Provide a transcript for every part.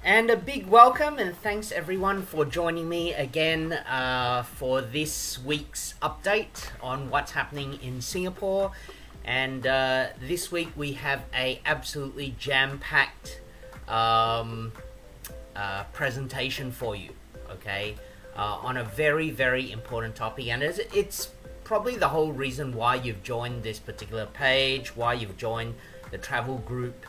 And a big welcome and thanks everyone for joining me again for this week's update on what's happening in Singapore. And this week we have a absolutely jam-packed presentation for you, okay, on a very, very important topic. And it's probably the whole reason why you've joined this particular page, why you've joined the travel group.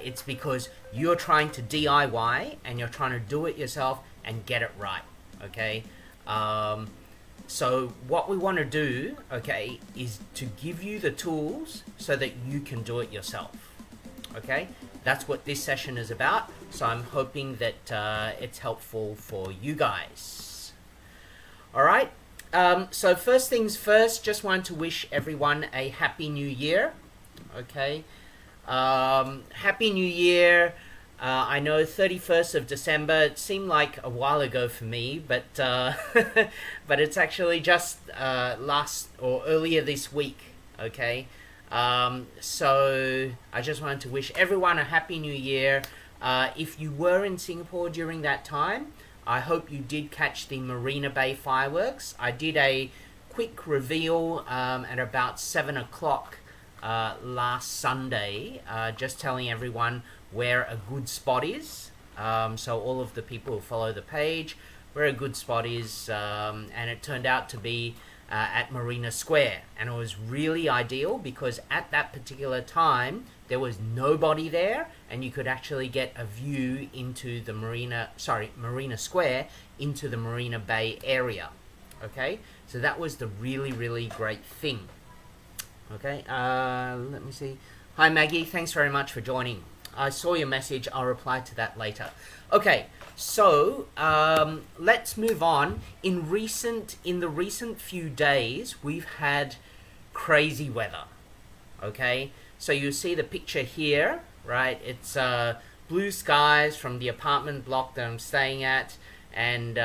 It's because you're trying to DIY and you're trying to do it yourself and get it right, okay? So what we want to do, okay, is to give you the tools so that you can do it yourself, okay? That's what this session is about, so I'm hoping that it's helpful for you guys. All right, so first things first, just want to wish everyone a Happy New Year, okay? Happy New Year. I know 31st of December, it seemed like a while ago for me, but but it's actually just last or earlier this week, okay? So I just wanted to wish everyone a Happy New Year. If you were in Singapore during that time, I hope you did catch the Marina Bay Fireworks. I did a quick reveal at about 7 o'clock last Sunday, just telling everyone where a good spot is. So all of the people who follow the page, where a good spot is, and it turned out to be at Marina Square, and it was really ideal because at that particular time there was nobody there, and you could actually get a view into the Marina Square into the Marina Bay area. Okay, so that was the really great thing. Okay, let me see. Hi Maggie, thanks very much for joining. I saw your message, I'll reply to that later. Okay, so let's move on. In the recent few days, we've had crazy weather. Okay, so you see the picture here, right? It's blue skies from the apartment block that I'm staying at, and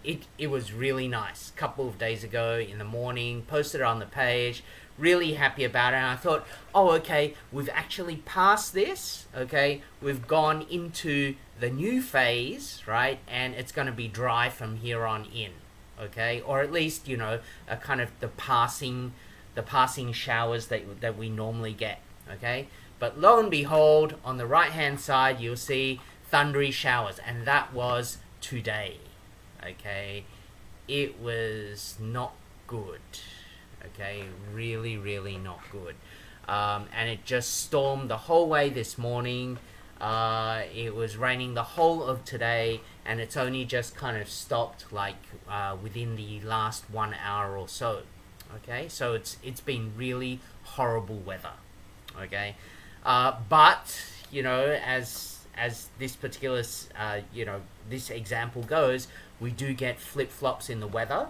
it was really nice. A couple of days ago in the morning, posted it on the page. Really happy about it, and I thought, oh, okay, we've actually passed this, okay, we've gone into the new phase, right, and it's going to be dry from here on in, okay, or at least, you know, a kind of the passing showers that we normally get, okay, but lo and behold, on the right hand side you'll see thundery showers, and that was today, okay. It was not good. Okay, really not good. And it just stormed the whole way this morning. It was raining the whole of today, and it's only just kind of stopped like within the last 1 hour or so. Okay, so it's been really horrible weather. Okay, but you know, as this particular this example goes, we do get flip-flops in the weather.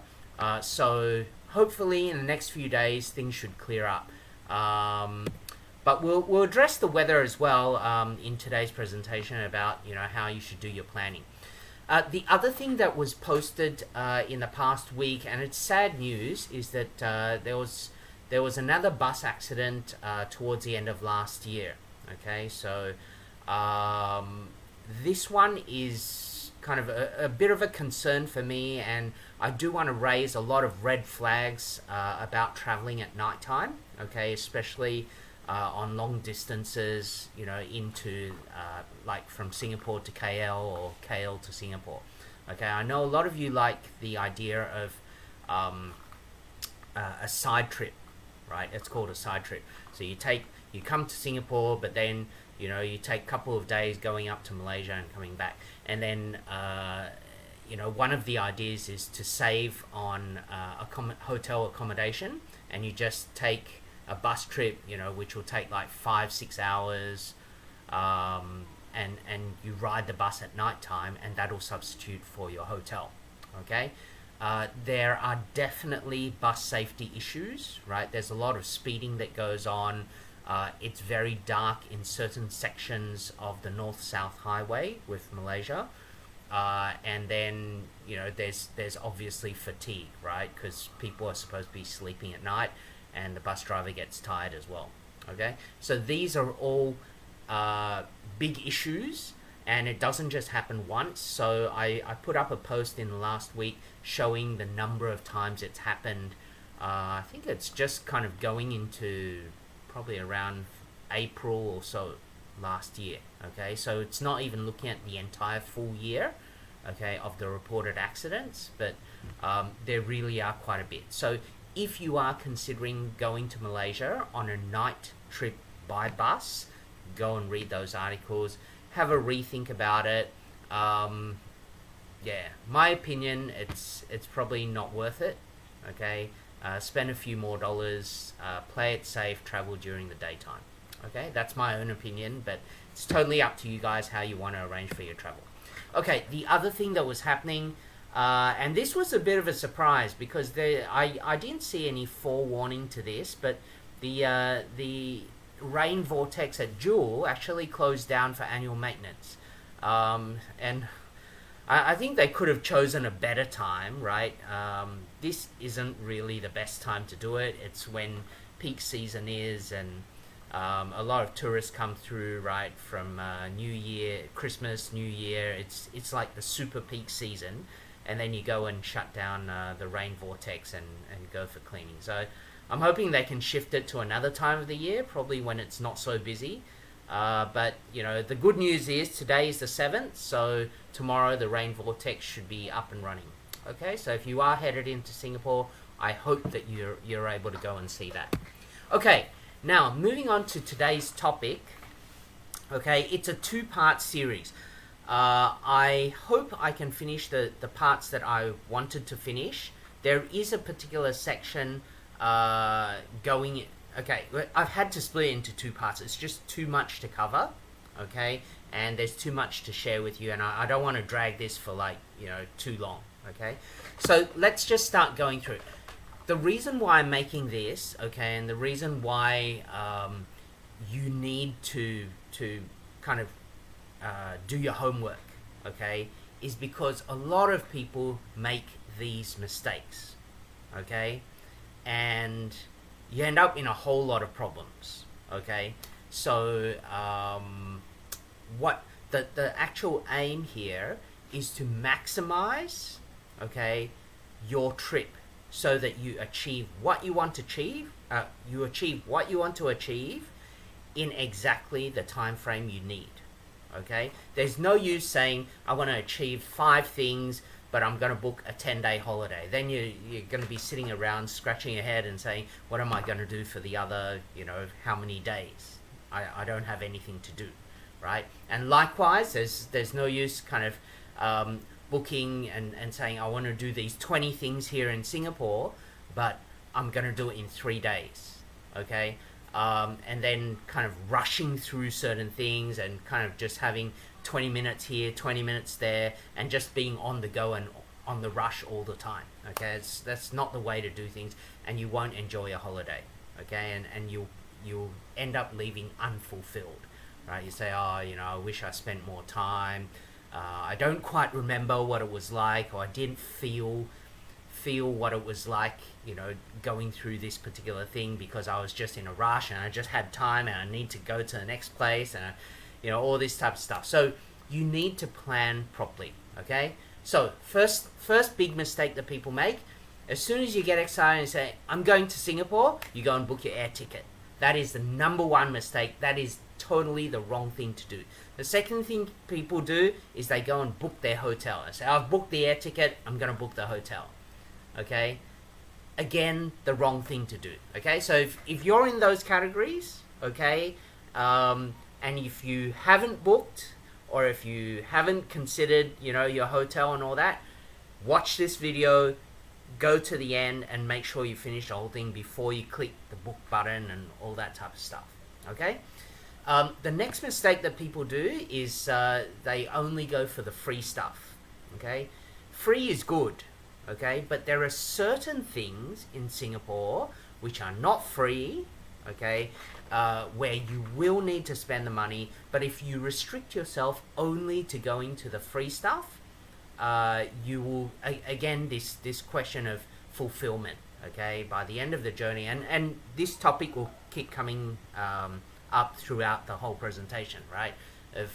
So hopefully in the next few days things should clear up, but we'll address the weather as well in today's presentation about, you know, how you should do your planning. The other thing that was posted in the past week, and it's sad news, is that there was another bus accident towards the end of last year. Okay, so this one is kind of a bit of a concern for me, and I do want to raise a lot of red flags about traveling at nighttime, okay, especially on long distances, you know, into like from Singapore to KL or KL to Singapore. Okay, I know a lot of you like the idea of a side trip, right? It's called a side trip. So you come to Singapore, but then, you know, you take a couple of days going up to Malaysia and coming back, and then you know, one of the ideas is to save on hotel accommodation, and you just take a bus trip, you know, which will take like 5-6 hours, and you ride the bus at night time, and that'll substitute for your hotel. Okay, there are definitely bus safety issues, right? There's a lot of speeding that goes on. It's very dark in certain sections of the north-south highway with Malaysia. And then, you know, there's obviously fatigue, right? Because people are supposed to be sleeping at night, and the bus driver gets tired as well. Okay, so these are all big issues, and it doesn't just happen once. So I put up a post in the last week showing the number of times it's happened. I think it's just kind of going into probably around April or so last year. Okay, so it's not even looking at the entire full year, okay, of the reported accidents, but there really are quite a bit. So if you are considering going to Malaysia on a night trip by bus, go and read those articles, have a rethink about it. Yeah, my opinion, it's probably not worth it. Okay, spend a few more dollars, play it safe, travel during the daytime. Okay, that's my own opinion, but it's totally up to you guys how you want to arrange for your travel. Okay, the other thing that was happening, and this was a bit of a surprise because I didn't see any forewarning to this, but the rain vortex at Jewel actually closed down for annual maintenance. And I think they could have chosen a better time, right? This isn't really the best time to do it. It's when peak season is, and a lot of tourists come through, right, from New Year, Christmas, New Year. It's like the super peak season, and then you go and shut down the rain vortex and go for cleaning. So I'm hoping they can shift it to another time of the year, probably when it's not so busy. But, you know, the good news is today is the 7th, so tomorrow the rain vortex should be up and running. Okay, so if you are headed into Singapore, I hope that you're able to go and see that. Okay, now moving on to today's topic. Okay, it's a two-part series. I hope I can finish the parts that I wanted to finish. There is a particular section going... Okay, I've had to split it into two parts. It's just too much to cover, okay? And there's too much to share with you, and I don't want to drag this for, like, you know, too long, okay? So let's just start going through. The reason why I'm making this, okay, and the reason why you need to kind of do your homework, okay, is because a lot of people make these mistakes, okay? And you end up in a whole lot of problems, okay? So what the actual aim here is to maximize, okay, your trip so that you achieve what you want to achieve, what you want to achieve in exactly the time frame you need, okay? There's no use saying, I want to achieve 5 things, but I'm going to book a 10-day holiday. Then you're going to be sitting around scratching your head and saying, what am I going to do for the other, you know, how many days? I don't have anything to do, right? And likewise, there's no use kind of booking and saying, I want to do these 20 things here in Singapore, but I'm going to do it in 3 days, okay? And then kind of rushing through certain things and kind of just having 20 minutes here, 20 minutes there, and just being on the go and on the rush all the time, okay? That's not the way to do things, and you won't enjoy a holiday, okay? And you'll end up leaving unfulfilled, right? You say, oh, you know, I wish I spent more time. I don't quite remember what it was like, or I didn't feel what it was like, you know, going through this particular thing because I was just in a rush and I just had time and I need to go to the next place and you know, all this type of stuff. So you need to plan properly, okay? So first big mistake that people make, as soon as you get excited and say, I'm going to Singapore, you go and book your air ticket. That is the number one mistake. That is totally the wrong thing to do. The second thing people do is they go and book their hotel. They say, I've booked the air ticket, I'm going to book the hotel, okay? Again, the wrong thing to do, okay? So if you're in those categories, okay, and if you haven't booked or if you haven't considered, you know, your hotel and all that, watch this video, go to the end and make sure you finish the whole thing before you click the book button and all that type of stuff, okay? The next mistake that people do is they only go for the free stuff, okay? Free is good, okay? But there are certain things in Singapore which are not free, okay? Where you will need to spend the money, but if you restrict yourself only to going to the free stuff, you will, again, this question of fulfillment, okay, by the end of the journey, and this topic will keep coming up throughout the whole presentation, right, of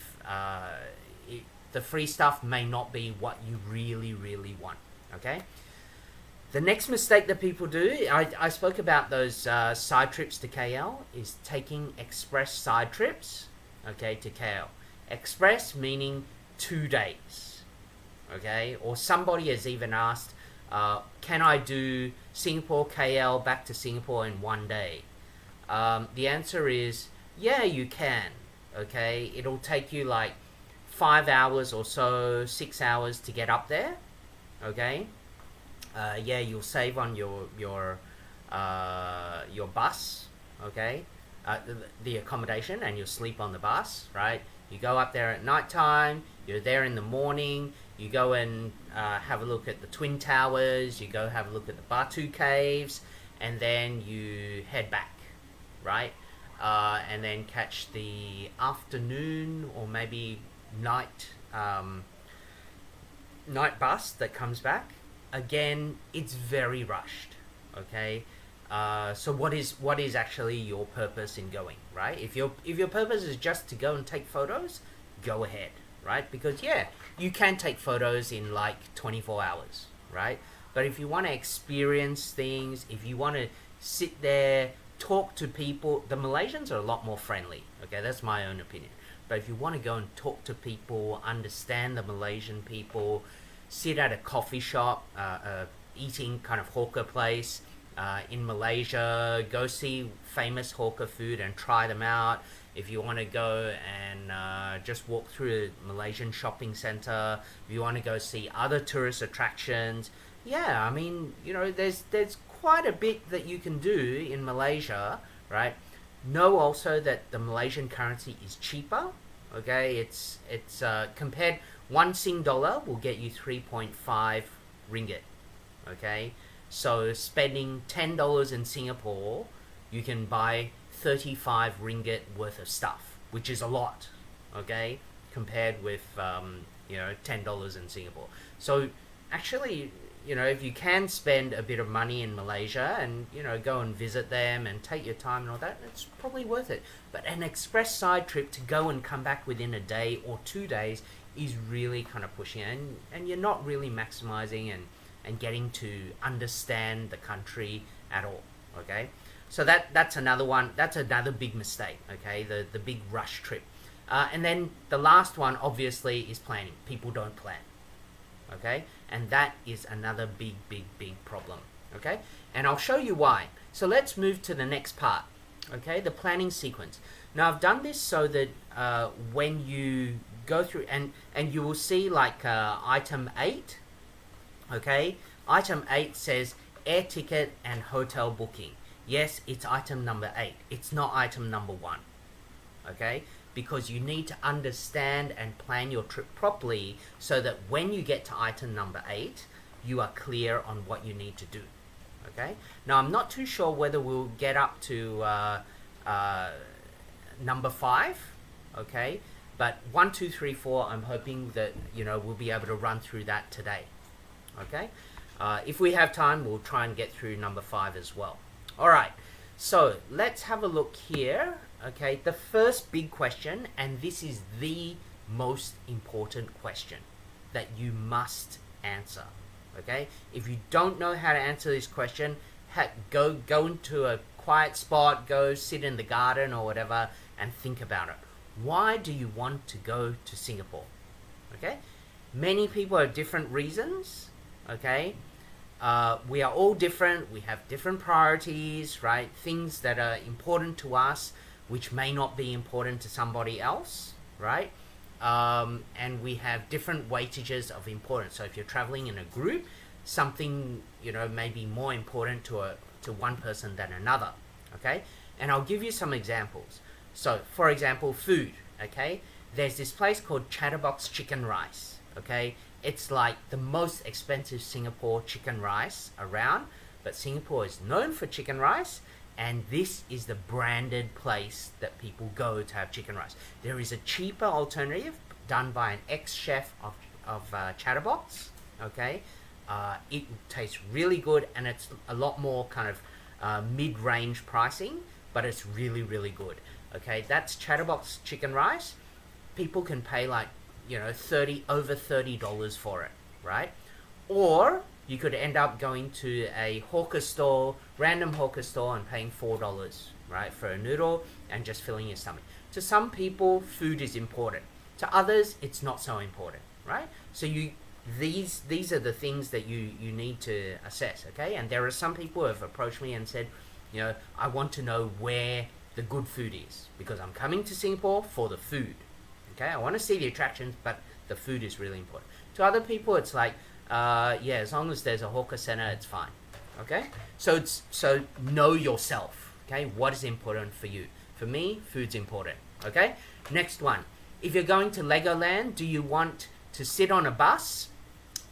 the free stuff may not be what you really, really want. Okay. The next mistake that people do, I spoke about those side trips to KL, is taking express side trips, okay, to KL. Express meaning 2 days, okay? Or somebody has even asked, can I do Singapore, KL, back to Singapore in 1 day? The answer is, yeah, you can, okay? It'll take you like 5 hours or so, 6 hours to get up there, okay? Yeah, you'll save on your bus, okay? The accommodation, and you'll sleep on the bus, right? You go up there at night time. You're there in the morning. You go and have a look at the Twin Towers. You go have a look at the Batu Caves, and then you head back, right? And then catch the afternoon or maybe night bus that comes back. Again, it's very rushed, okay? So what is actually your purpose in going, right? If your purpose is just to go and take photos, go ahead, right? Because yeah, you can take photos in like 24 hours, right? But if you want to experience things, if you want to sit there, talk to people, the Malaysians are a lot more friendly, okay? That's my own opinion. But if you want to go and talk to people, understand the Malaysian people, sit at a coffee shop, eating kind of hawker place in Malaysia, go see famous hawker food and try them out. If you want to go and just walk through a Malaysian shopping center, if you want to go see other tourist attractions, yeah, I mean, you know, there's quite a bit that you can do in Malaysia, right? Know also that the Malaysian currency is cheaper, okay? It's compared, 1 Sing dollar will get you 3.5 ringgit, okay? So spending $10 in Singapore, you can buy 35 ringgit worth of stuff, which is a lot, okay? Compared with, you know, $10 in Singapore. So actually, you know, if you can spend a bit of money in Malaysia and, you know, go and visit them and take your time and all that, it's probably worth it. But an express side trip to go and come back within a day or 2 days is really kind of pushing it, and you're not really maximizing and getting to understand the country at all, okay? So that's another one, that's another big mistake, okay? The big rush trip. And then the last one, obviously, is planning. People don't plan, okay? And that is another big problem, okay? And I'll show you why. So let's move to the next part, okay? The planning sequence. Now, I've done this so that when you go through, and you will see like item 8, okay? Item 8 says air ticket and hotel booking. Yes, it's item number 8. It's not item number 1, okay? Because you need to understand and plan your trip properly so that when you get to item number 8, you are clear on what you need to do, okay? Now, I'm not too sure whether we'll get up to number 5, okay? But 1, 2, 3, 4, I'm hoping that, you know, we'll be able to run through that today, okay? If we have time, we'll try and get through number 5 as well. All right, so let's have a look here, okay? The first big question, and this is the most important question that you must answer, okay? If you don't know how to answer this question, go into a quiet spot, go sit in the garden or whatever and think about it. Why do you want to go to Singapore? Okay, many people have different reasons, okay? We are all different, we have different priorities, right? Things that are important to us, which may not be important to somebody else, right? And we have different weightages of importance. So if you're traveling in a group, something, you know, may be more important to one person than another, okay? And I'll give you some examples. So, for example, food, okay? There's this place called Chatterbox Chicken Rice, okay? It's like the most expensive Singapore chicken rice around, but Singapore is known for chicken rice, and this is the branded place that people go to have chicken rice. There is a cheaper alternative done by an ex-chef of Chatterbox, okay? It tastes really good, and it's a lot more kind of mid-range pricing, but it's really, really good. Okay, that's Chatterbox chicken rice. People can pay like over $30 for it, right? Or you could end up going to a random hawker store, and paying $4, right, for a noodle and just filling your stomach. To some people, food is important. To others, it's not so important, right? So these are the things that you need to assess, okay? And there are some people who have approached me and said, I want to know where the good food is, because I'm coming to Singapore for the food, okay? I want to see the attractions, but the food is really important. To other people, it's like, as long as there's a hawker center, it's fine, okay? So know yourself, okay? What is important for you? For me, food's important, okay? Next one. If you're going to Legoland, do you want to sit on a bus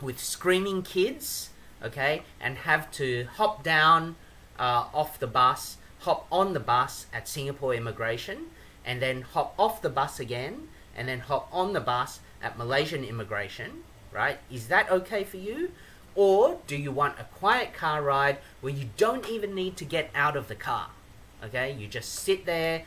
with screaming kids, okay, and have to hop down off the bus, hop on the bus at Singapore Immigration, and then hop off the bus again, and then hop on the bus at Malaysian Immigration, right? Is that okay for you? Or do you want a quiet car ride where you don't even need to get out of the car, okay? You just sit there,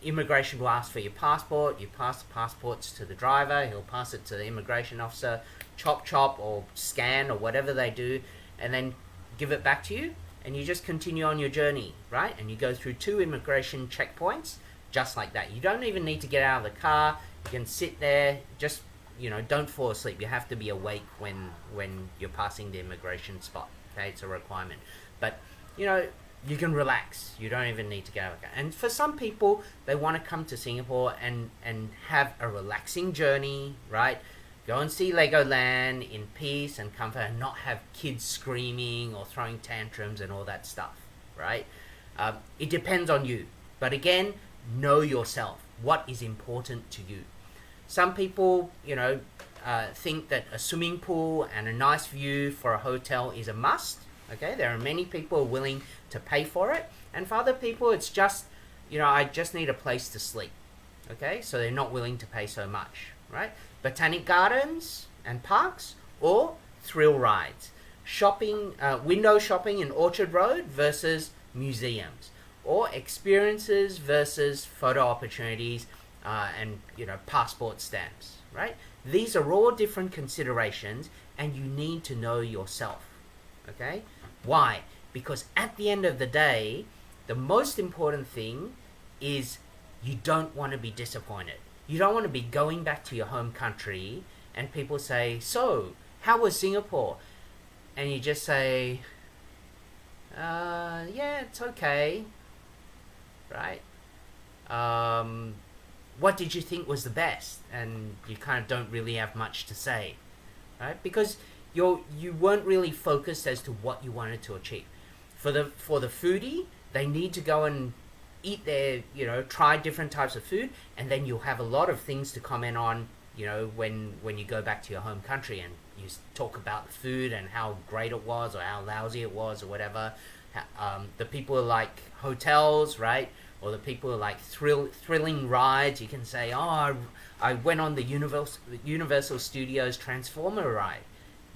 immigration will ask for your passport, you pass the passports to the driver, he'll pass it to the immigration officer, chop or scan or whatever they do, and then give it back to you, and you just continue on your journey, right? And you go through 2 immigration checkpoints just like that. You don't even need to get out of the car. You can sit there, just don't fall asleep. You have to be awake when you're passing the immigration spot, okay? It's a requirement. But you can relax. You don't even need to get out of the car. And for some people, they want to come to Singapore and have a relaxing journey, right? Go and see Legoland in peace and comfort, and not have kids screaming or throwing tantrums and all that stuff, right? It depends on you. But again, know yourself. What is important to you? Some people, think that a swimming pool and a nice view for a hotel is a must. Okay, there are many people willing to pay for it, and for other people, it's just, I just need a place to sleep. Okay, so they're not willing to pay so much, right? Botanic gardens and parks, or thrill rides. Window shopping in Orchard Road versus museums, or experiences versus photo opportunities, and passport stamps, right? These are all different considerations, and you need to know yourself. Okay? Why? Because at the end of the day, the most important thing is you don't want to be disappointed. You don't want to be going back to your home country and people say, so, how was Singapore? And you just say, yeah, it's okay, right? What did you think was the best? And you kind of don't really have much to say, right? Because you weren't really focused as to what you wanted to achieve. For the foodie, they need to go and eat their, try different types of food, and then you'll have a lot of things to comment on, when you go back to your home country and you talk about the food and how great it was or how lousy it was or whatever. The people who like hotels, right? Or the people who like thrilling rides, you can say, oh, I went on the Universal Studios Transformer ride,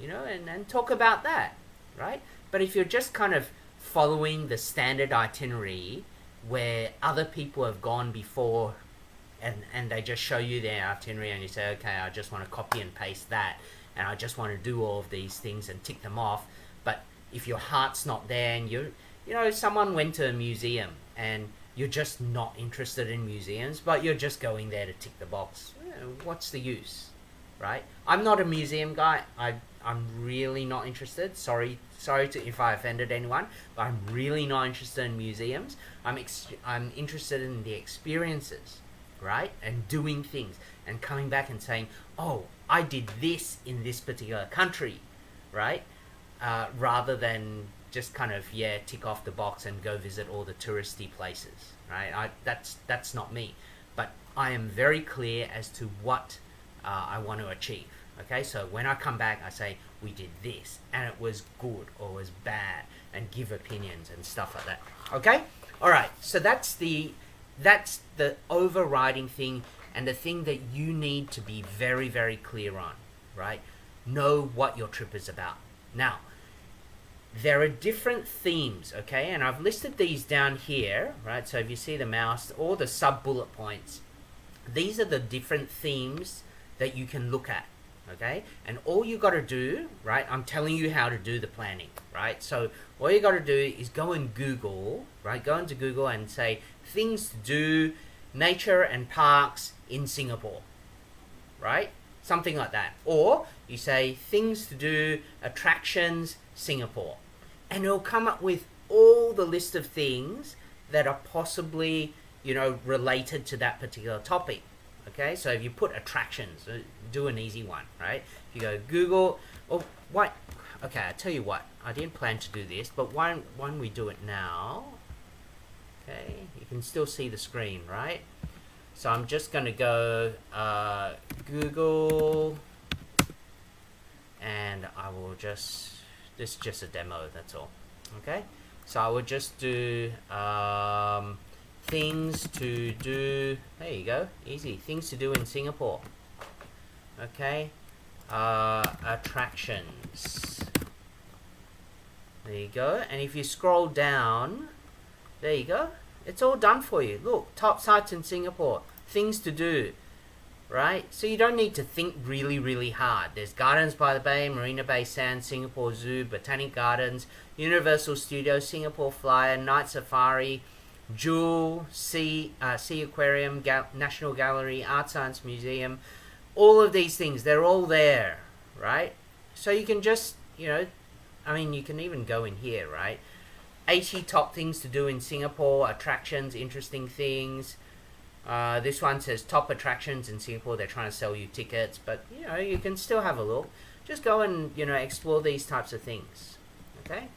and talk about that, right? But if you're just kind of following the standard itinerary where other people have gone before, and they just show you their itinerary, and you say, okay, I just want to copy and paste that, and I just want to do all of these things and tick them off. But if your heart's not there, and someone went to a museum and you're just not interested in museums, but you're just going there to tick the box, what's the use, right? I'm not a museum guy. I'm really not interested. Sorry if I offended anyone, but I'm really not interested in museums. I'm interested in the experiences, right? And doing things and coming back and saying, oh, I did this in this particular country, right? Rather than just kind of, tick off the box and go visit all the touristy places, right? That's not me. But I am very clear as to what I want to achieve. Okay, so when I come back, I say, we did this, and it was good or was bad, and give opinions and stuff like that. Okay? Alright, so that's the overriding thing, and the thing that you need to be very, very clear on, right? Know what your trip is about. Now, there are different themes, okay? And I've listed these down here, right? So if you see the mouse, all the sub-bullet points, these are the different themes that you can look at. Okay, and all you got to do, right? I'm telling you how to do the planning, right? So all you got to do is go and Google, right? Go into Google and say things to do, nature and parks in Singapore, right? Something like that. Or you say things to do, attractions, Singapore, and it'll come up with all the list of things that are possibly, related to that particular topic. Okay, so if you put attractions, do an easy one, right? If you go Google, okay, I tell you what, I didn't plan to do this, but why don't we do it now? Okay, you can still see the screen, right? So I'm just going to go Google, and I will this is just a demo, that's all. Okay, so I will just do things to do. There you go, easy. Things to do in Singapore. Okay, attractions. There you go. And if you scroll down, there you go. It's all done for you. Look, top sites in Singapore, things to do, right? So you don't need to think really, really hard. There's Gardens by the Bay, Marina Bay Sands, Singapore Zoo, Botanic Gardens, Universal Studios, Singapore Flyer, Night Safari, Jewel, Sea Aquarium, National Gallery, Art Science Museum. All of these things, they're all there, right? So you can just, you can even go in here, right? 80 top things to do in Singapore, attractions, interesting things. This one says top attractions in Singapore. They're trying to sell you tickets, but you can still have a look. Just go and explore these types of things. Okay,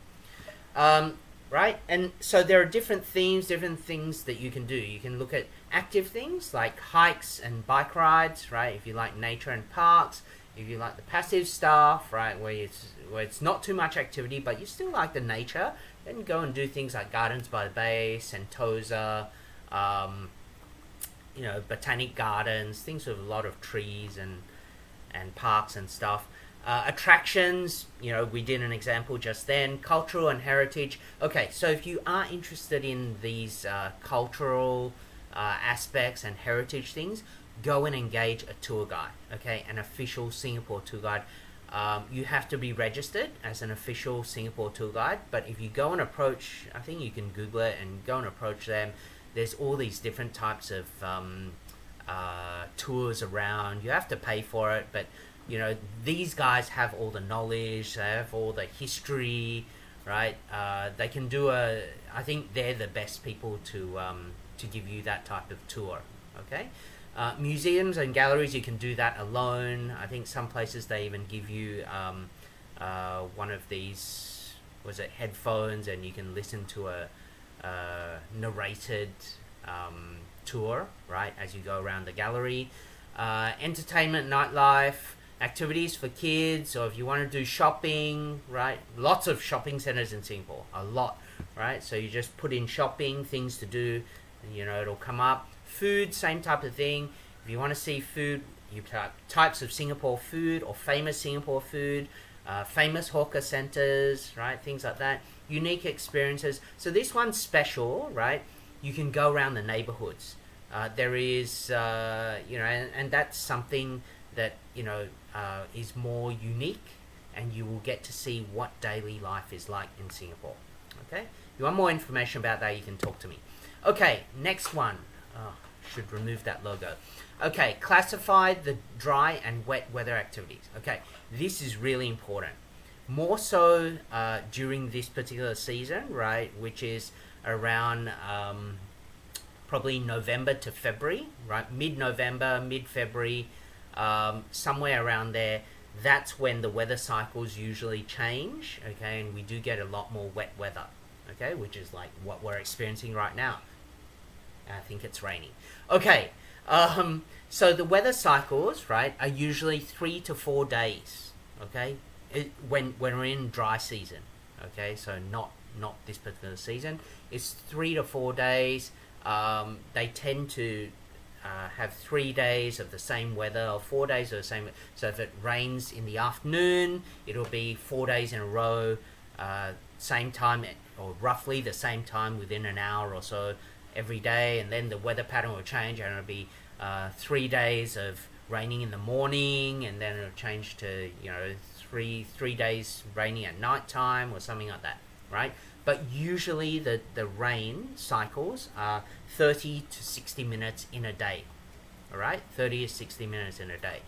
right? And so there are different themes, different things that you can do. You can look at active things like hikes and bike rides, right? If you like nature and parks, if you like the passive stuff, right, where it's not too much activity, but you still like the nature, then go and do things like Gardens by the Bay, Sentosa, Botanic Gardens, things with a lot of trees and parks and stuff. Attractions, we did an example just then. Cultural and heritage. Okay, so if you are interested in these cultural aspects and heritage things, go and engage a tour guide, okay, an official Singapore tour guide. You have to be registered as an official Singapore tour guide, but if you go and approach, I think you can Google it and go and approach them. There's all these different types of tours around. You have to pay for it, but these guys have all the knowledge, they have all the history, right? They can do I think they're the best people to give you that type of tour, okay? Museums and galleries, you can do that alone. I think some places they even give you one of these, headphones, and you can listen to a narrated tour, right, as you go around the gallery. Entertainment, nightlife, activities for kids, or if you want to do shopping, right? Lots of shopping centers in Singapore, a lot, right? So you just put in shopping, things to do, and it'll come up. Food, same type of thing. If you want to see food, you type types of Singapore food or famous Singapore food, famous hawker centers, right? Things like that. Unique experiences. So this one's special, right? You can go around the neighborhoods. There is, and that's something that, is more unique, and you will get to see what daily life is like in Singapore. Okay? If you want more information about that, you can talk to me. Okay, next one. Oh, should remove that logo. Okay, classify the dry and wet weather activities. Okay, this is really important. More so during this particular season, right, which is around probably November to February, right, mid-November, mid-February, somewhere around there. That's when the weather cycles usually change, okay, and we do get a lot more wet weather, okay, which is like what we're experiencing right now. I think it's raining. Okay, so the weather cycles, right, are usually 3 to 4 days, okay, when we're in dry season, okay, so not this particular season. It's 3 to 4 days. They tend to have 3 days of the same weather, or 4 days of the same. So if it rains in the afternoon, it'll be 4 days in a row, same time, or roughly the same time within an hour or so every day, and then the weather pattern will change, and it'll be 3 days of raining in the morning, and then it'll change to, you know, three days raining at night time or something like that, right? But usually the rain cycles are 30 to 60 minutes in a day, all right? 30 to 60 minutes in a day.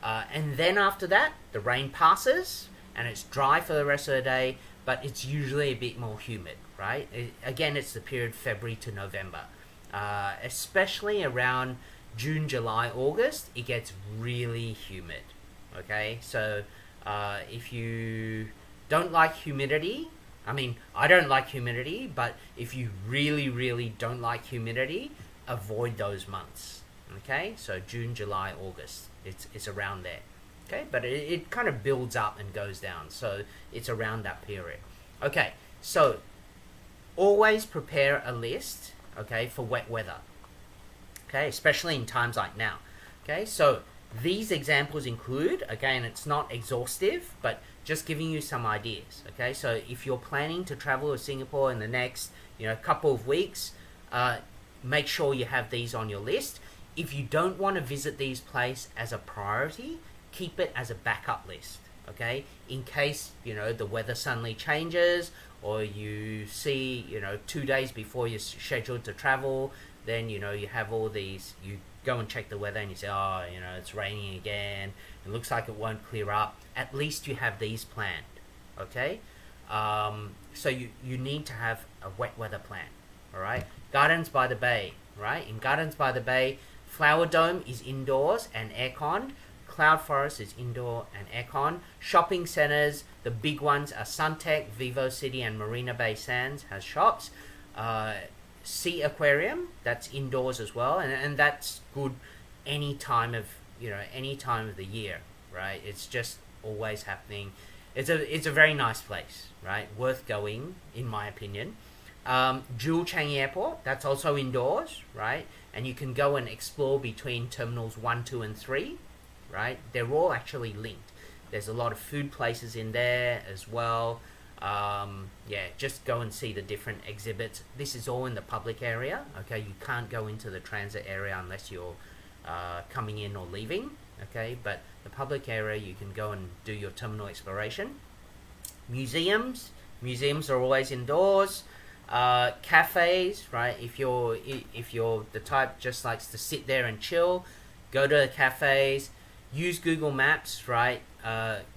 And then after that, the rain passes and it's dry for the rest of the day, but it's usually a bit more humid, right? Again, it's the period February to November. Especially around June, July, August, it gets really humid, okay? So if you don't like humidity, I mean, I don't like humidity, but if you really, really don't like humidity, avoid those months, okay? So June, July, August, it's around there, okay? But it kind of builds up and goes down, so it's around that period. Okay, so always prepare a list, okay, for wet weather, okay, especially in times like now, okay? So these examples include, again, it's not exhaustive, but just giving you some ideas, okay? So if you're planning to travel to Singapore in the next, you know, couple of weeks, make sure you have these on your list. If you don't want to visit these places as a priority, keep it as a backup list, okay? In case, you know, the weather suddenly changes, or you see, you know, 2 days before you're scheduled to travel, then, you know, you have all these, you go and check the weather and you say, oh, you know, it's raining again, it looks like it won't clear up. At least you have these planned, okay? So you need to have a wet weather plan, all right? Gardens by the Bay, right? In Gardens by the Bay, Flower Dome is indoors and aircon. Cloud Forest is indoor and aircon. Shopping centers, the big ones are Suntec, Vivo City, and Marina Bay Sands has shops. Sea Aquarium, that's indoors as well, and that's good any time of, you know, any time of the year, right? It's just always happening. It's a very nice place, right? Worth going, in my opinion. Jewel Changi Airport, that's also indoors, right? And you can go and explore between terminals 1, 2, and 3, right? They're all actually linked. There's a lot of food places in there as well. Yeah, just go and see the different exhibits. This is all in the public area, okay? You can't go into the transit area unless you're coming in or leaving, okay? But the public area, you can go and do your terminal exploration. Museums are always indoors. Cafes, right? If you're the type just likes to sit there and chill, go to the cafes. Use Google Maps, right?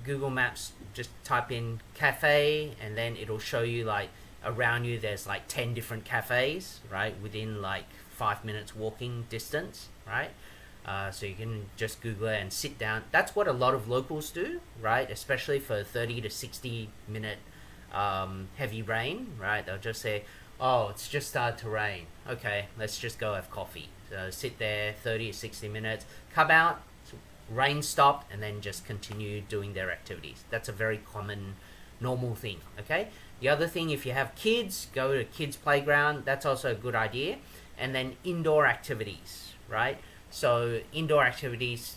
Google Maps, just type in cafe, and then it'll show you, like, around you there's like 10 different cafes, right? Within like 5 minutes walking distance, right? So you can just Google it and sit down. That's what a lot of locals do, right? Especially for 30 to 60 minute heavy rain, right? They'll just say, oh, it's just started to rain. Okay, let's just go have coffee. So sit there 30 to 60 minutes, come out, rain stopped, and then just continue doing their activities. That's a very common, normal thing, okay? The other thing, if you have kids, go to kids' playground. That's also a good idea. And then indoor activities, right? So indoor activities,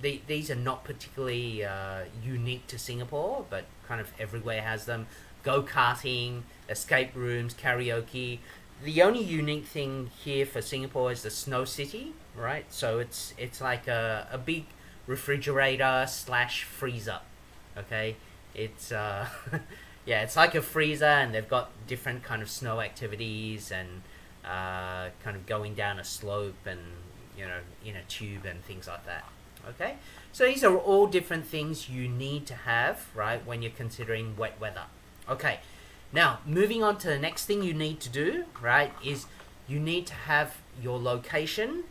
these are not particularly unique to Singapore, but kind of everywhere has them. Go-karting, escape rooms, karaoke. The only unique thing here for Singapore is the Snow City, right? So it's like a big refrigerator / freezer, okay? It's yeah, it's like a freezer, and they've got different kind of snow activities and kind of going down a slope and, you know, in a tube and things like that, okay? So these are all different things you need to have, right, when you're considering wet weather. Okay, now moving on to the next thing you need to do, right, is you need to have your location,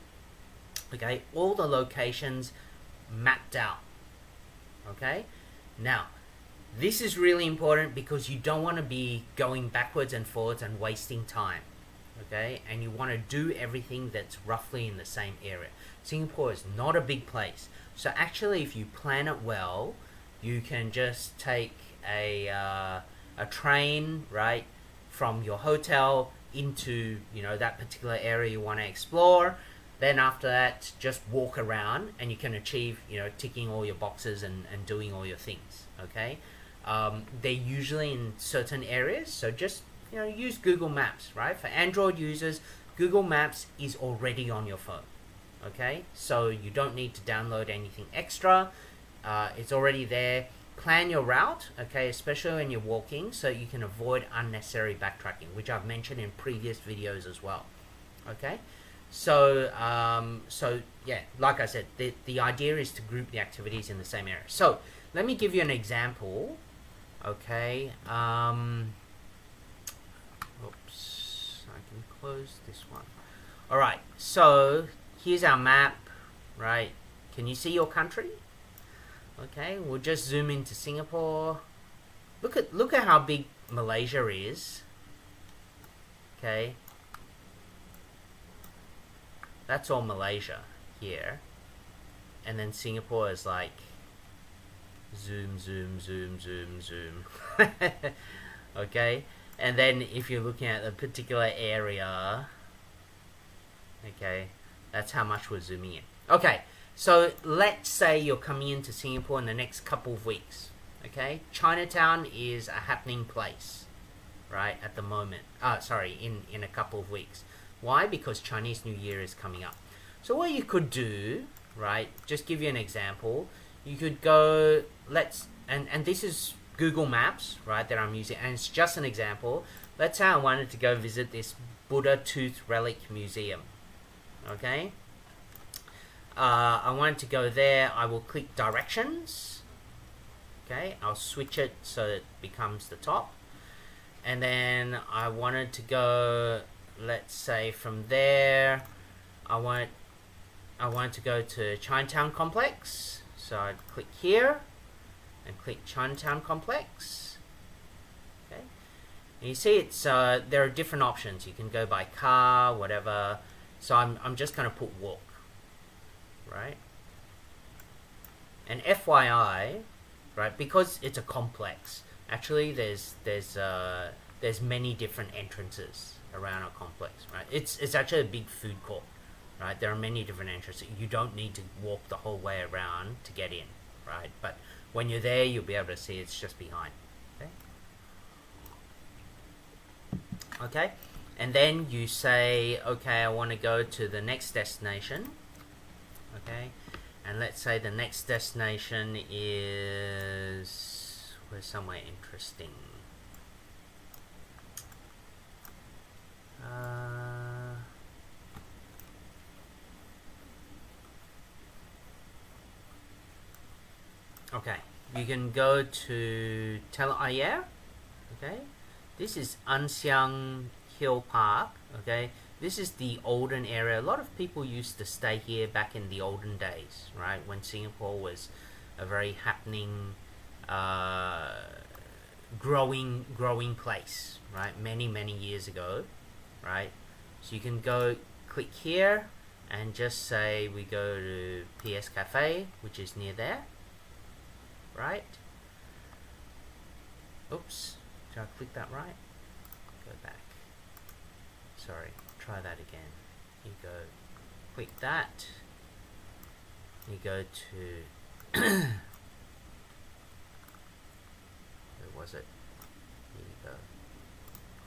okay, all the locations mapped out, okay? Now, this is really important because you don't want to be going backwards and forwards and wasting time, okay? And you want to do everything that's roughly in the same area. Singapore is not a big place. So actually, if you plan it well, you can just take a train, right, from your hotel into, you know, that particular area you want to explore. Then after that, just walk around and you can achieve, you know, ticking all your boxes and doing all your things, okay? They're usually in certain areas, so just, you know, use Google Maps, right? For Android users, Google Maps is already on your phone, Okay, so you don't need to download anything extra. It's already there. Plan your route, okay, especially when you're walking, so you can avoid unnecessary backtracking, which I've mentioned in previous videos as well. Okay, so yeah, like I said, the idea is to group the activities in the same area. So let me give you an example. Okay, oops, I can close this one. All right, so here's our map, right? Can you see your country? Okay, we'll just zoom into Singapore. Look at how big Malaysia is. Okay, that's all Malaysia here, and then Singapore is like zoom, zoom, zoom, zoom, zoom. Okay, and then if you're looking at a particular area, okay, that's how much we're zooming in. Okay, so let's say you're coming into Singapore in the next couple of weeks. Okay, Chinatown is a happening place, right, at the moment. Sorry, in a couple of weeks. Why? Because Chinese New Year is coming up. So what you could do, right, just give you an example. You could go, and this is Google Maps, right, that I'm using, and it's just an example. Let's say I wanted to go visit this Buddha Tooth Relic Museum. Okay, I wanted to go there. I will click directions. Okay, I'll switch it so it becomes the top, and then I wanted to go, let's say from there I want to go to Chinatown Complex, so I'd click here and click Chinatown Complex. Okay, and you see it's there are different options. You can go by car, whatever. So I'm just going to put walk, right? And FYI, right, because it's a complex, actually there's many different entrances around a complex, right? It's actually a big food court, right? There are many different entrances. You don't need to walk the whole way around to get in, right? But when you're there, you'll be able to see it's just behind. Okay. Okay. And then you say, okay, I want to go to the next destination. Okay. And let's say the next destination is somewhere interesting. Okay, you can go to Tel Ayer. Okay, this is An Siang Hill Park. Okay, this is the olden area. A lot of people used to stay here back in the olden days, right? When Singapore was a very happening, growing place, right? Many years ago, right? So you can go click here and just say we go to PS Cafe, which is near there, right? Oops, did I click that right? Go back. Sorry, try that again. You go click that. You go to where was it? Here you go.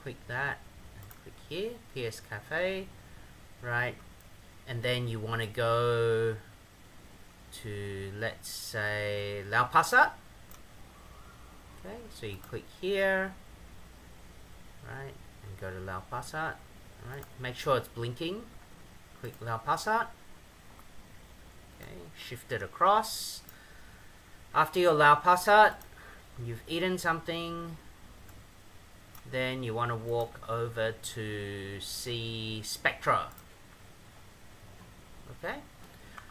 Click that and click here, PS Cafe, right? And then you want to go to, let's say, Lau Pa Sat. Okay, so you click here, right, and go to Lau Pa Sat. Right, make sure it's blinking. Click Lau Pa Sat. Okay, shift it across. After your Lau Pa Sat, you've eaten something. Then you want to walk over to see Spectra. Okay,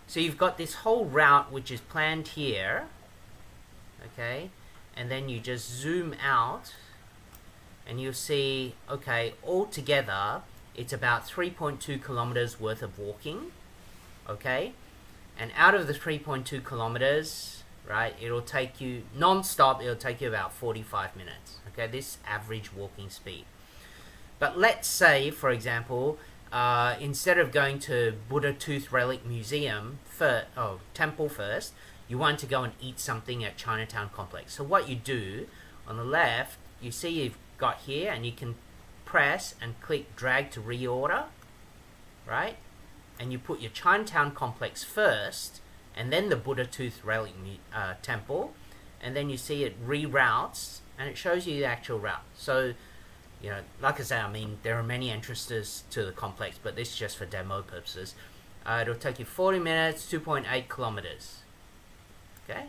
so you've got this whole route which is planned here. Okay, and then you just zoom out and you'll see, okay, altogether it's about 3.2 kilometers worth of walking. Okay, and out of the 3.2 kilometers, right, it'll take you non-stop, it'll take you about 45 minutes. Okay, this average walking speed. But let's say, for example, instead of going to Buddha Tooth Relic Museum temple first, you want to go and eat something at Chinatown Complex. So what you do, on the left, you see you've got here, and you can press and click drag to reorder, right? and you put your Chinatown complex first, and then the Buddha Tooth Relic Temple, and then you see it reroutes, and it shows you the actual route. So, you know, like I say, I mean, there are many entrances to the complex, but this is just for demo purposes. It'll take you 40 minutes, 2.8 kilometers. Okay?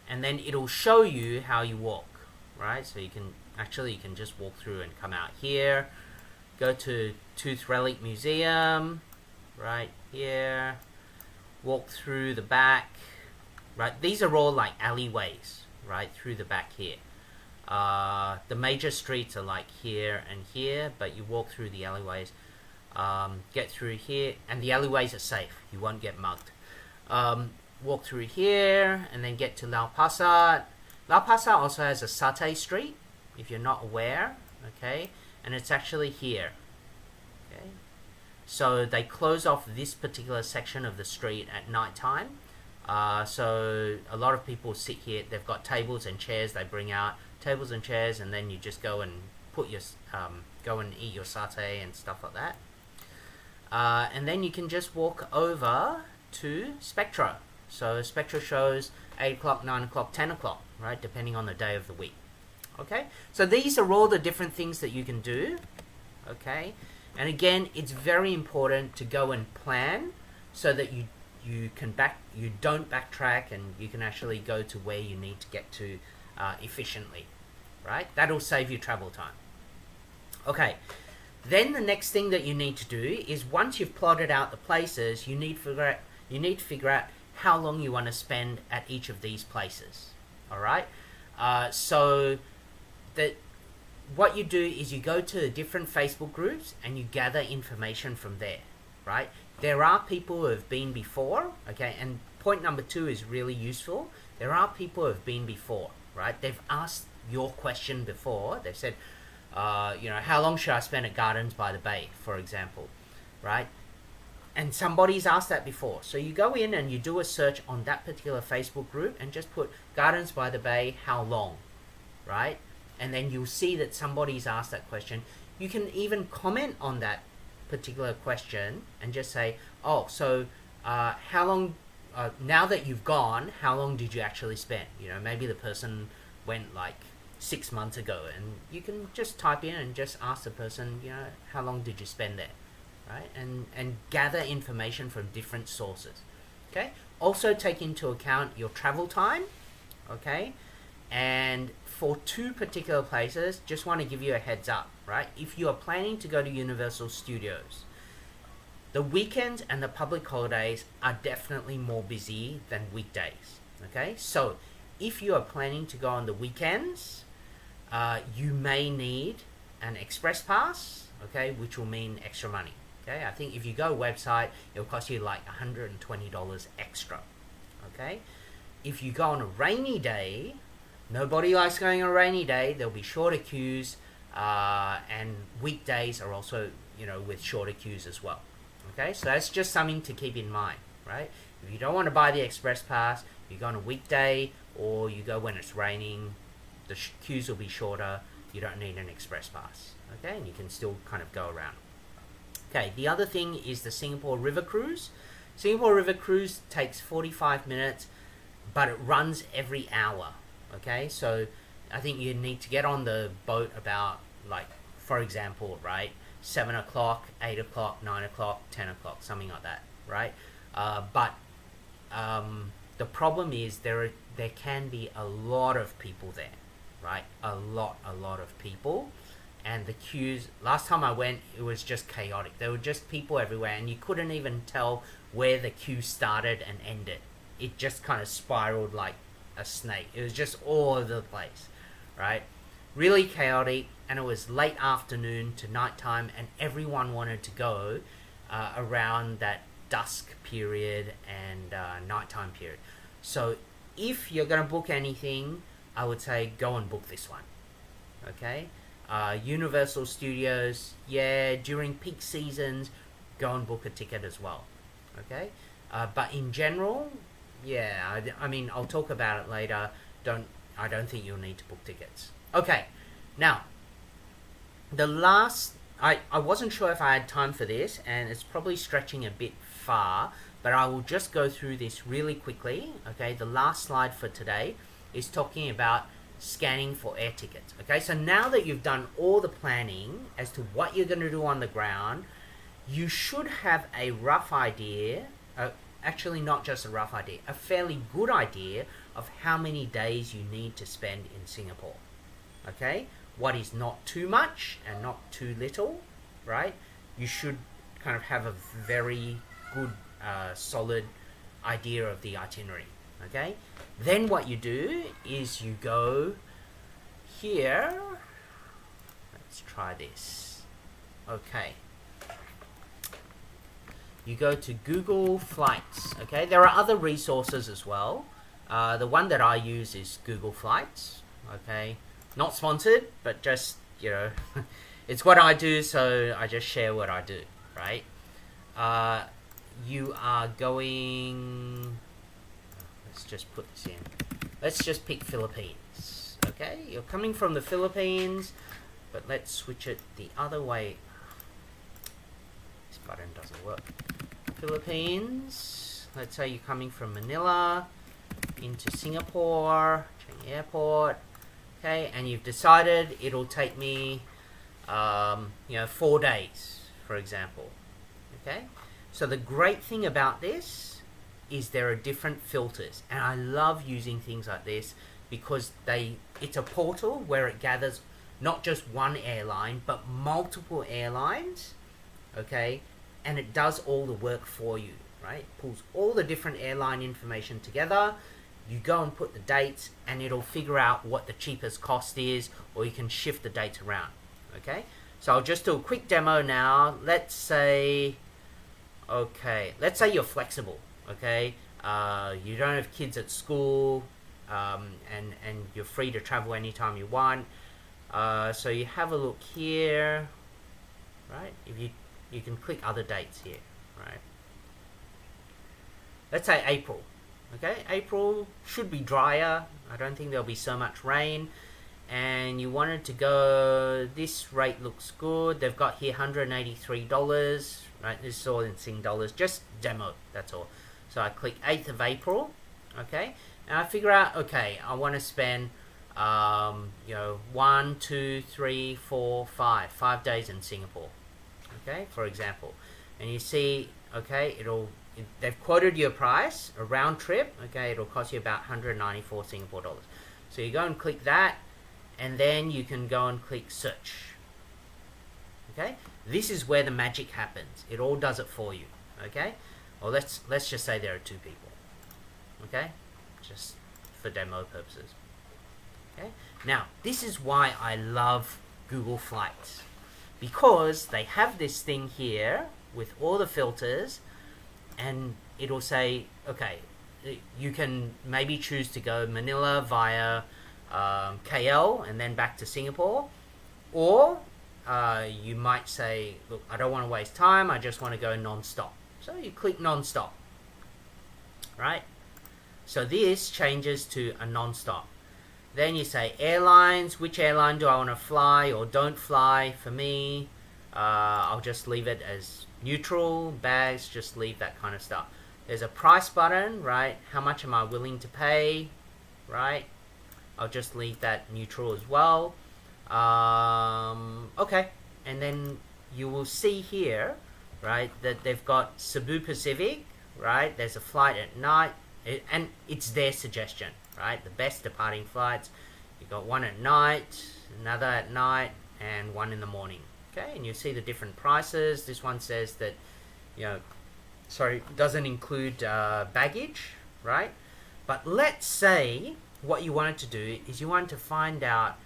And then it'll show you how you walk, right? So you can just walk through and come out here, go to Tooth Relic Museum, right here, walk through the back, right? These are all like alleyways, right, through the back here. The major streets are like here and here, but you walk through the alleyways, get through here, and the alleyways are safe. You won't get mugged. Walk through here, and then get to Lau Pa Sat. Lau Pa Sat also has a satay street, if you're not aware, okay? And it's actually here, okay? So they close off this particular section of the street at night time. So a lot of people sit here. They've got tables and chairs. They bring out tables and chairs, and then you just go and put your go and eat your satay and stuff like that. And then you can just walk over to Spectra. So Spectra shows 8 o'clock, 9 o'clock, 10 o'clock, right, depending on the day of the week. Okay, so these are all the different things that you can do. Okay, and again, it's very important to go and plan so that you don't backtrack, and you can actually go to where you need to get to efficiently, right? That'll save you travel time. Okay, then the next thing that you need to do is, once you've plotted out the places, you need to figure out how long you want to spend at each of these places. All right, so that what you do is you go to the different Facebook groups and you gather information from there, right? There are people who have been before, okay, and point number 2 is really useful. There are people who have been before, right? They've asked your question before. They've said, you know, how long should I spend at Gardens by the Bay, for example, right? And somebody's asked that before. So you go in and you do a search on that particular Facebook group and just put Gardens by the Bay, how long, right? And then you'll see that somebody's asked that question. You can even comment on that particular question and just say, oh, so how long, now that you've gone, how long did you actually spend? You know, maybe the person went like 6 months ago, and you can just type in and just ask the person, you know, how long did you spend there, right? And gather information from different sources. Okay, also take into account your travel time. Okay, and for 2 particular places, just want to give you a heads up, right? If you are planning to go to Universal Studios, the weekends and the public holidays are definitely more busy than weekdays. Okay, so if you are planning to go on the weekends, you may need an express pass, okay, which will mean extra money. Okay, I think if you go website, it'll cost you like $120 extra. Okay, if you go on a rainy day, nobody likes going on a rainy day. There'll be shorter queues, and weekdays are also, you know, with shorter queues as well. Okay, so that's just something to keep in mind, right? If you don't want to buy the express pass, you go on a weekday, or you go when it's raining, the queues will be shorter. You don't need an express pass. Okay, and you can still kind of go around. Okay, the other thing is the Singapore River Cruise. Singapore River Cruise takes 45 minutes, but it runs every hour. Okay, so I think you need to get on the boat about, like, for example, right, 7 o'clock, 8 o'clock, 9 o'clock, 10 o'clock, something like that, right? But the problem is there can be a lot of people there, right? A lot of people. And the queues, last time I went, it was just chaotic. There were just people everywhere, and you couldn't even tell where the queue started and ended. It just kind of spiraled like a snake. It was just all over the place, right? Really chaotic, and it was late afternoon to nighttime, and everyone wanted to go around that dusk period and nighttime period. So if you're going to book anything, I would say go and book this one. Okay? Universal Studios, yeah, during peak seasons, go and book a ticket as well. Okay? But in general, yeah, I mean, I'll talk about it later. I don't think you'll need to book tickets. Okay, now, the last I wasn't sure if I had time for this, and it's probably stretching a bit far, but I will just go through this really quickly. Okay, the last slide for today is talking about scanning for air tickets. Okay, so now that you've done all the planning as to what you're going to do on the ground, you should have a rough idea, actually not just a rough idea, a fairly good idea of how many days you need to spend in Singapore. Okay, what is not too much and not too little, right? You should kind of have a very good, solid idea of the itinerary. Okay, then what you do is you go here. Let's try this. Okay, you go to Google Flights. Okay, there are other resources as well. The one that I use is Google Flights. Okay, not sponsored, but just, you know, it's what I do, so I just share what I do, right? You are going, let's just put this in. Let's just pick Philippines. Okay, you're coming from the Philippines, but let's switch it the other way. This button doesn't work. Philippines. Let's say you're coming from Manila into Singapore, Changi Airport. Okay, and you've decided it'll take me, 4 days, for example. Okay, so the great thing about this is there are different filters, and I love using things like this because it's a portal where it gathers not just one airline but multiple airlines. Okay, and it does all the work for you, right? It pulls all the different airline information together. You go and put the dates, and it'll figure out what the cheapest cost is, or you can shift the dates around. Okay, so I'll just do a quick demo now. Let's say you're flexible. Okay, you don't have kids at school, and you're free to travel anytime you want. So you have a look here, right? If you can click other dates here, right? Let's say April. Okay, April should be drier. I don't think there'll be so much rain. And you wanted to go, this rate looks good. They've got here $183, right? This is all in Sing dollars, just demo, that's all. So I click 8th of April, okay? And I figure out, okay, I want to spend, 1, 2, 3, 4, 5 days in Singapore, okay, for example. And you see, okay, they've quoted you a price, a round trip, okay, it'll cost you about 194 Singapore dollars. So you go and click that, and then you can go and click search. Okay, this is where the magic happens. It all does it for you. Okay, or let's just say there are 2 people. Okay, just for demo purposes. Okay, now this is why I love Google Flights, because they have this thing here with all the filters. And it'll say, okay, you can maybe choose to go Manila via KL and then back to Singapore. Or you might say, look, I don't want to waste time. I just want to go non-stop. So you click non-stop, right? So this changes to a non-stop. Then you say airlines. Which airline do I want to fly or don't fly? For me, I'll just leave it as neutral. Bags, just leave that kind of stuff. There's a price button, right? How much am I willing to pay, right? I'll just leave that neutral as well. Okay, and then you will see here, right, that they've got Cebu Pacific, right? There's a flight at night, and it's their suggestion, right? The best departing flights. You've got one at night, another at night, and one in the morning. Okay, and you see the different prices. This one says that, doesn't include baggage, right? But let's say what you wanted to do is you wanted to find out,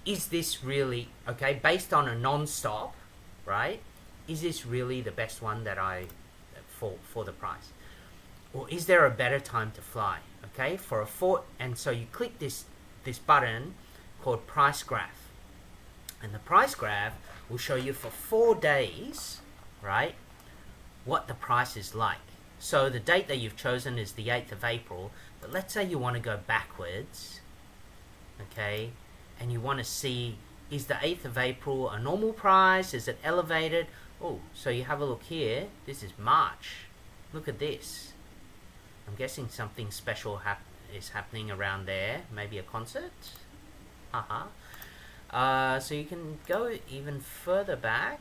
is this really, okay, based on a non-stop, right? Is this really the best one that for the price? Or is there a better time to fly, okay? And so you click this button called Price Graph. And the price graph will show you for 4 days, right, what the price is like. So the date that you've chosen is the 8th of April, but let's say you want to go backwards, okay, and you want to see is the 8th of April a normal price? Is it elevated? Oh, so you have a look here. This is March. Look at this. I'm guessing something special is happening around there. Maybe a concert? So you can go even further back,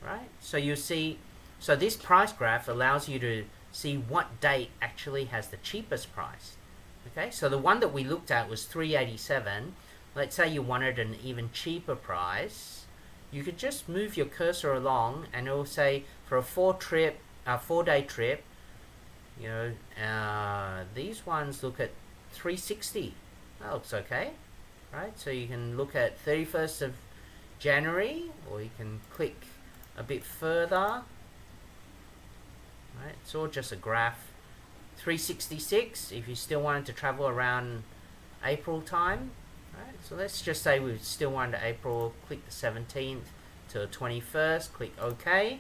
right? So you see, so this price graph allows you to see what date actually has the cheapest price. Okay, so the one that we looked at was $387. Let's say you wanted an even cheaper price. You could just move your cursor along, and it will say for a 4-day trip. You know, these ones look at $360. That looks okay, right? So you can look at 31st of January, or you can click a bit further. Right, it's all just a graph. $366 if you still wanted to travel around April time. Right, so let's just say we still wanted April. Click the 17th to the 21st. Click OK.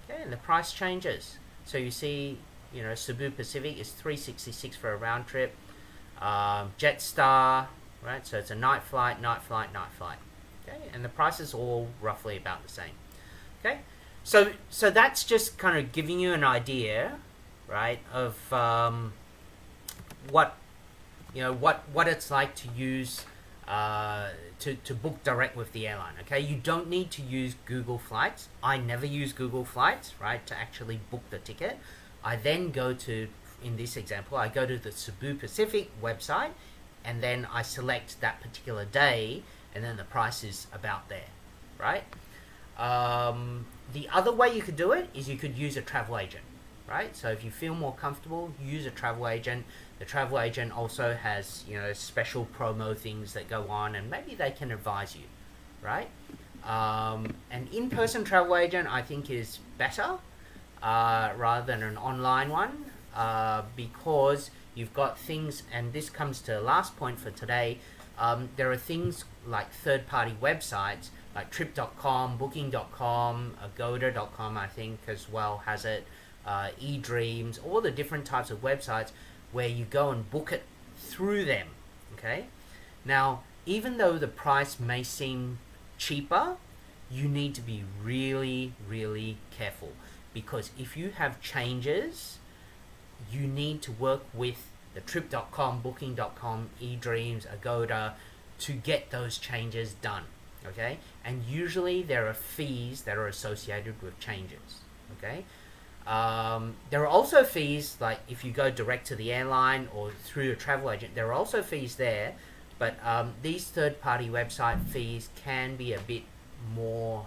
Okay, and the price changes. So you see, you know, Cebu Pacific is $366 for a round trip. Jetstar, right? So it's a night flight, night flight, night flight. Okay, and the price is all roughly about the same. Okay, so that's just kind of giving you an idea, right, of what it's like to use to book direct with the airline. Okay, you don't need to use Google Flights. I never use Google Flights, right, to actually book the ticket. I then go to, in this example, I go to the Cebu Pacific website, and then I select that particular day, and then the price is about there, right? The other way you could do it is you could use a travel agent, right? So if you feel more comfortable, use a travel agent. The travel agent also has, you know, special promo things that go on, and maybe they can advise you, right? An in-person travel agent, I think, is better rather than an online one, because you've got things, and this comes to the last point for today. There are things like third-party websites like trip.com, booking.com, agoda.com, I think, as well has it, eDreams, all the different types of websites where you go and book it through them. Okay, now even though the price may seem cheaper, you need to be really, really careful, because if you have changes, you need to work with the trip.com, booking.com, eDreams, Agoda to get those changes done. Okay, and usually there are fees that are associated with changes. Okay, there are also fees, like if you go direct to the airline or through a travel agent, there are also fees there, but these third-party website fees can be a bit more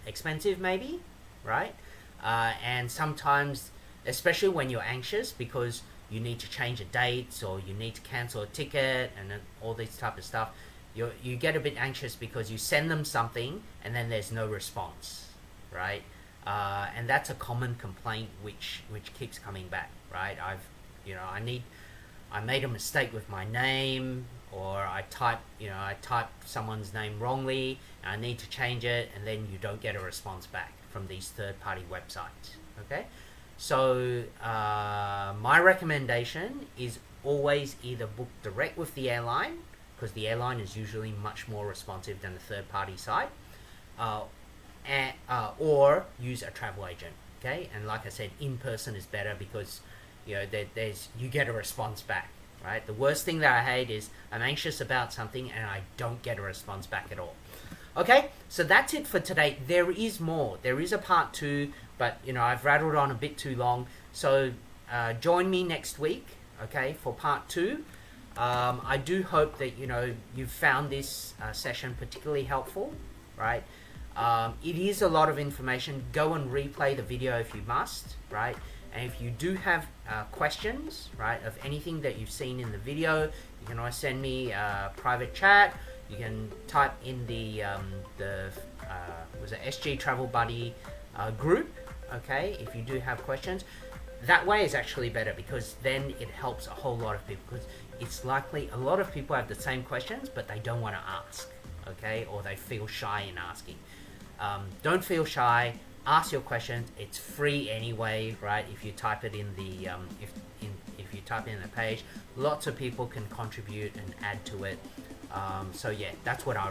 expensive maybe, right? And sometimes, especially when you're anxious because you need to change the dates or you need to cancel a ticket and all this type of stuff, you get a bit anxious because you send them something and then there's no response, right? And that's a common complaint which keeps coming back, right? I made a mistake with my name, or I typed someone's name wrongly and I need to change it, and then you don't get a response back from these third-party websites. Okay, so my recommendation is always either book direct with the airline, because the airline is usually much more responsive than a third-party site, or use a travel agent. Okay, and like I said, in person is better because you get a response back, right? The worst thing that I hate is I'm anxious about something and I don't get a response back at all. Okay, so that's it for today. There is more. There is a part 2, but I've rattled on a bit too long. So join me next week, okay, for part 2. I do hope that you've found this session particularly helpful, right? It is a lot of information. Go and replay the video if you must, right? And if you do have questions, right, of anything that you've seen in the video, you can always send me a private chat. You can type in the SG Travel Buddy group, okay, if you do have questions. That way is actually better, because then it helps a whole lot of people, because it's likely a lot of people have the same questions but they don't want to ask, okay, or they feel shy in asking. Don't feel shy. Ask your questions. It's free anyway, right? If you type it in the if you type in a page, lots of people can contribute and add to it. So yeah, that's what I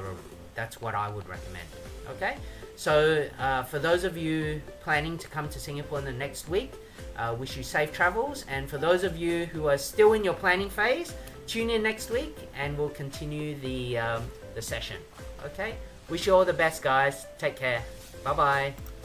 would recommend. Okay, so for those of you planning to come to Singapore in the next week, wish you safe travels, and for those of you who are still in your planning phase, tune in next week and we'll continue the session. Okay, wish you all the best, guys. Take care. Bye bye.